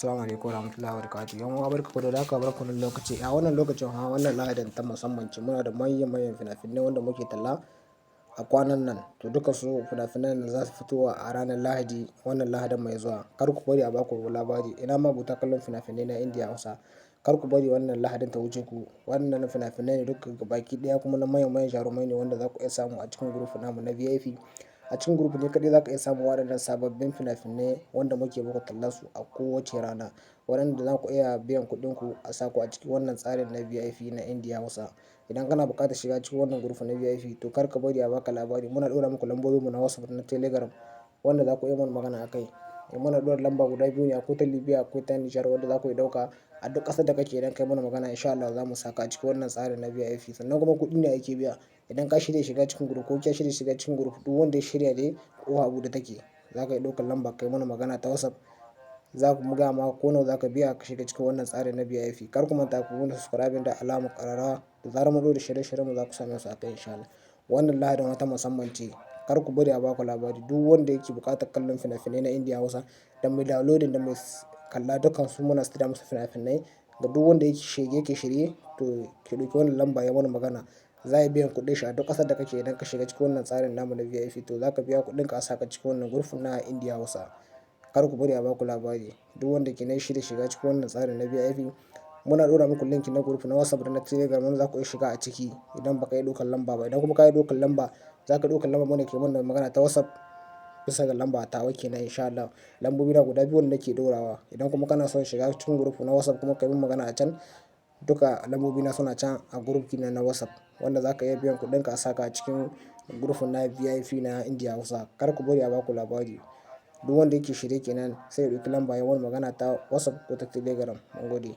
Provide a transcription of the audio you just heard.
Assalamu alaikum warahmatullahi wabarakatuh. Yan uwa barkanku da haka barkanku da lokaci. A wannan lokacin wannan Lahadin ta musamman ce muna da manyan fina-finai wanda muke talla a kwanan nan. To duka su fina-finan nan za su fito a ranar Lahadi, wannan Lahadin mai zuwa. Kar ku bari a baku labari. Ina ma buta kallon fina-finai na Indiya Hausa. Kar ku bari wannan Lahadin ta wuce ku. Wannan fina-finai ne duka baki ɗaya kuma na manyan jarumai ne wanda za ku iya samu a cikin group namu na VIP. A cikin group ne kaɗai za ka iya samun waɗannan sababbin fina-finai wanda muke muku tallan su a kowace rana. Waɗanda za ku iya biyan kuɗin ku a sa ku a cikin wannan tsarin na VIP na Indiya Hausa. Idan kana buƙatar shiga cikin wannan group na VIP to kar ka bari a baka labari. Muna ɗora muku lambobinmu na WhatsApp da na Telegram wanda za ku iya mana magana a kai. Muna ɗora lamba guda biyu ne, akwai ta Libya akwai ta Nijar wanda za ku iya ɗauka a duk ƙasar da kake idan kai mana magana in sha Allah za mu saka a cikin wannan tsarin na VIP. Sannan kuma kuɗi ne ake biya. Idan ka shirya shiga cikin group ko ka shirya shiga cikin group duk wanda ya shirya dai ƙofa a buɗe take. Za ka iya ɗaukar lamba kai mana magana ta WhatsApp. Za mu gaya maka ko nawa za ka biya ka shiga cikin wannan tsarin na VIP. Kar ku manta ku mana subscribing da alamar ƙararrawa da zarar mun ɗora shirye-shiryenmu za ku same su a kai in sha Allah. Wannan Lahadin wata musamman ce. Kar ku bari a baku labari. Duk wanda yake buƙatar kallon fina-finai na Indiya Hausa da mai downloading da mai kalla dukkansu muna sanya musu fina-finai. Ga duk wanda yake shirye to ki ɗauki wannan lamba ya mana magana. Za a biya kuɗin shi a duk ƙasar da kake idan ka shiga cikin wannan tsarin namu na VIP to za ka biya kuɗin ka a saka cikin wannan group na Indiya Hausa. Kar ku bari a baku labari. Duk wanda ke nan shirye shiga cikin wannan tsarin na VIP muna ɗora muku link na group na WhatsApp da na Telegram wanda za ku iya shiga a ciki idan ba ka yi ɗaukar lamba ba. Idan kuma ka yi ɗaukar lamba za ka ɗauka lamba mana ke mana magana ta WhatsApp bisa ga lamba ta wake na in sha Allah. Lambobi na guda biyu wanda nake ɗorawa. Idan kuma kana son shiga cikin group na WhatsApp kuma ka yi min magana a can duka lambobi na suna can a group ɗina na WhatsApp wanda za ka iya biyan kuɗin ka a saka a cikin group na VIP na Indiya Hausa. Kar ku bari a baku labari. Duk wanda yake shirye ke nan sai ya ɗauki lamba ya mana magana ta WhatsApp ko ta Telegram. Mun gode.